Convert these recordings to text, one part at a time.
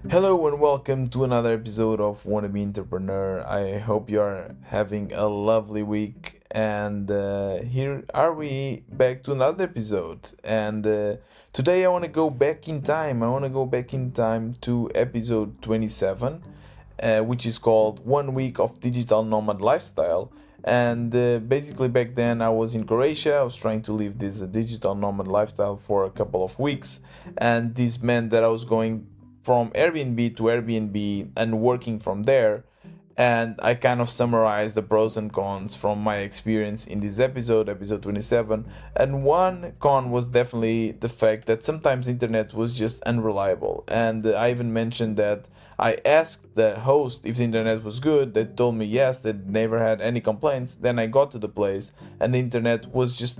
Hello and welcome to another episode of Wannabe Entrepreneur. I hope you are having a lovely week. And here are we back to another episode. And today I want to go back in time. I want to go back in time to episode 27, which is called 1 Week of Digital Nomad Lifestyle. And basically, back then I was in Croatia. I was trying to live this digital nomad lifestyle for a couple of weeks. And this meant that I was going from Airbnb to Airbnb and working from there. And I kind of summarized the pros and cons from my experience in this episode 27. And one con was definitely the fact that sometimes internet was just unreliable. And I even mentioned that I asked the host if the internet was good. They told me yes, they never had any complaints. Then I got to the place and the internet was just,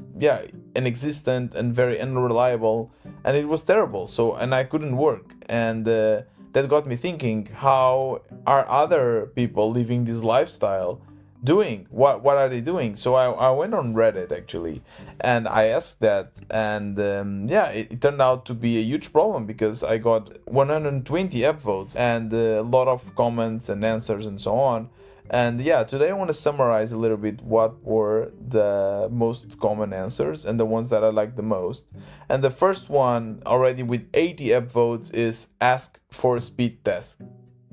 inexistent and very unreliable. And it was terrible. And I couldn't work. And that got me thinking, how are other people living this lifestyle doing? What are they doing? So I went on Reddit actually, and I asked that, and it turned out to be a huge problem because I got 120 upvotes and a lot of comments and answers and so on. And today I want to summarize a little bit what were the most common answers and the ones that I like the most. And the first one, already with 80 upvotes, is ask for a speed test.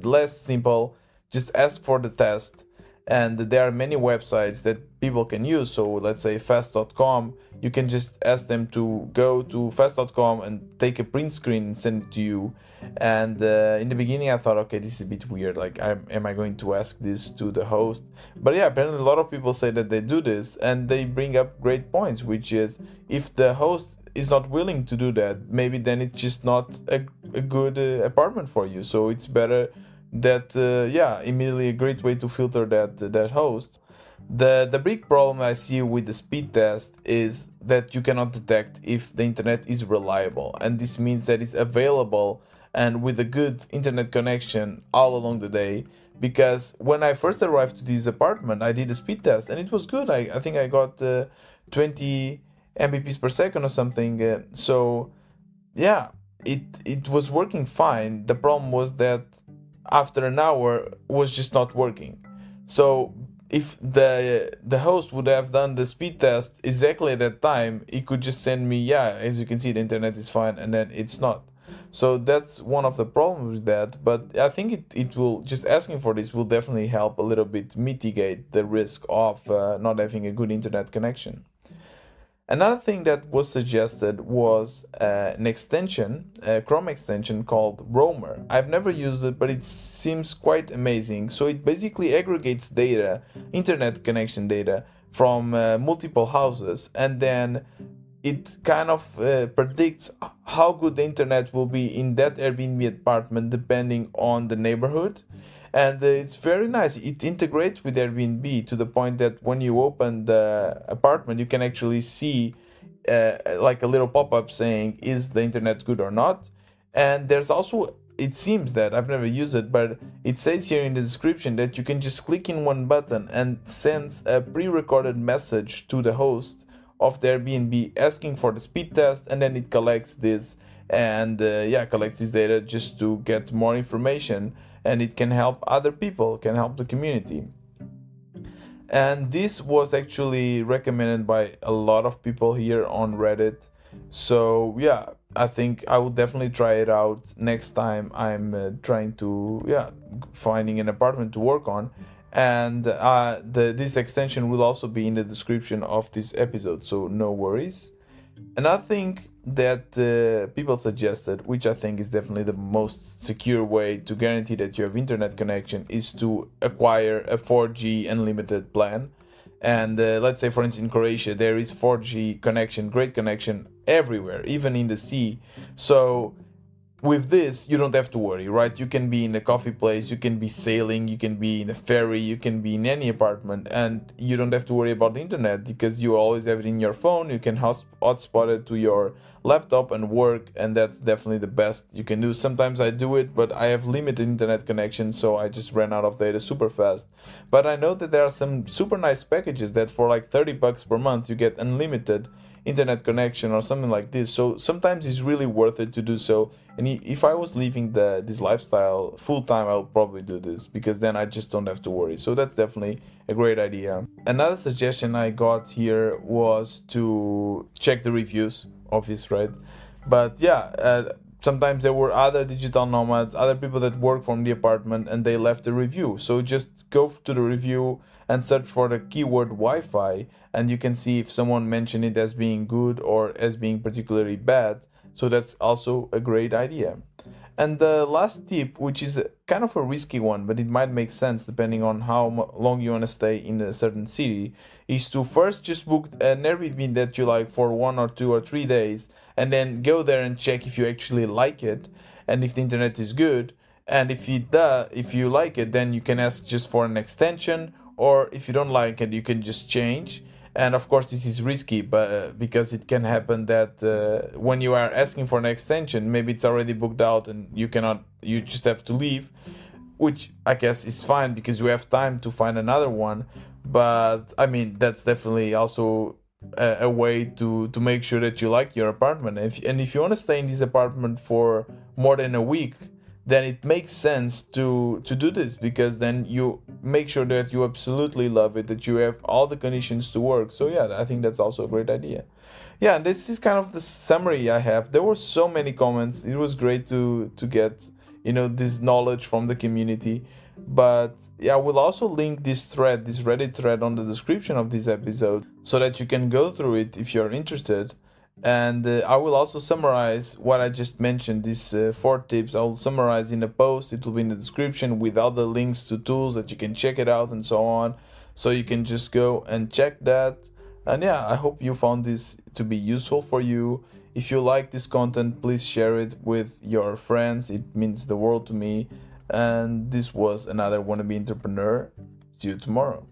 Less simple, just ask for the test. And there are many websites that people can use. So let's say fast.com, you can just ask them to go to fast.com and take a print screen and send it to you. And in the beginning I thought, okay, this is a bit weird, like am I going to ask this to the host? But apparently a lot of people say that they do this, and they bring up great points, which is, if the host is not willing to do that, maybe then it's just not a good apartment for you. So it's better that immediately a great way to filter that host. The big problem I see with the speed test is that you cannot detect if the internet is reliable, and this means that it's available and with a good internet connection all along the day. Because when I first arrived to this apartment, I did a speed test and it was good. I think I got 20 mbps per second or something. Yeah, it was working fine. The problem was that after an hour was just not working. So if the host would have done the speed test exactly at that time, he could just send me, as you can see, the internet is fine, and then it's not. So that's one of the problems with that. But I think it will, just asking for this will definitely help a little bit mitigate the risk of not having a good internet connection. Another thing that was suggested was an extension, a Chrome extension called Roamer. I've never used it, but it seems quite amazing. So it basically aggregates data, internet connection data, from multiple houses, and then it kind of predicts how good the internet will be in that Airbnb apartment depending on the neighborhood. And it's very nice. It integrates with Airbnb to the point that when you open the apartment, you can actually see like a little pop-up saying, is the internet good or not? And there's also, it seems that, I've never used it, but it says here in the description that you can just click in one button and sends a pre-recorded message to the host of the Airbnb asking for the speed test, and then it collects this and collects this data just to get more information, and it can help other people, can help the community. And this was actually recommended by a lot of people here on Reddit. So I think I will definitely try it out next time I'm trying to finding an apartment to work on. And this extension will also be in the description of this episode, so no worries. Another thing that people suggested, which I think is definitely the most secure way to guarantee that you have internet connection, is to acquire a 4G unlimited plan. And let's say, for instance, in Croatia, there is 4G connection, great connection everywhere, even in the sea. So with this, you don't have to worry, right? You can be in a coffee place, you can be sailing, you can be in a ferry, you can be in any apartment, and you don't have to worry about the internet because you always have it in your phone. You can hotspot it to your laptop and work, and that's definitely the best you can do. Sometimes I do it, but I have limited internet connection, so I just ran out of data super fast. But I know that there are some super nice packages that for like $30 per month you get unlimited internet connection or something like this. So sometimes it's really worth it to do so. And if I was living this lifestyle full time, I'll probably do this, because then I just don't have to worry. So that's definitely a great idea. Another suggestion I got here was to check the reviews, obvious, right? But yeah, sometimes there were other digital nomads, other people that work from the apartment, and they left a review. So just go to the review and search for the keyword Wi-Fi, and you can see if someone mentioned it as being good or as being particularly bad. So that's also a great idea. And the last tip, which is kind of a risky one, but it might make sense depending on how long you want to stay in a certain city, is to first just book an Airbnb that you like for 1 or 2 or 3 days, and then go there and check if you actually like it, and if the internet is good. And if you like it, then you can ask just for an extension, or if you don't like it, you can just change. And of course this is risky, but because it can happen that when you are asking for an extension, maybe it's already booked out and you just have to leave, which I guess is fine because you have time to find another one. But I mean, that's definitely also a way to make sure that you like your apartment. And if you want to stay in this apartment for more than a week, then it makes sense to do this, because then you make sure that you absolutely love it, that you have all the conditions to work. So yeah, I think that's also a great idea. Yeah, and this is kind of the summary I have. There were so many comments. It was great to get, this knowledge from the community. But yeah, we'll also link this Reddit thread on the description of this episode, so that you can go through it if you're interested. And I will also summarize what I just mentioned, these 4 tips. I'll summarize in a post. It will be in the description with all the links to tools that you can check it out and so on. So you can just go and check that. And yeah, I hope you found this to be useful for you. If you like this content, please share it with your friends. It means the world to me. And this was another Wannabe Entrepreneur. See you tomorrow.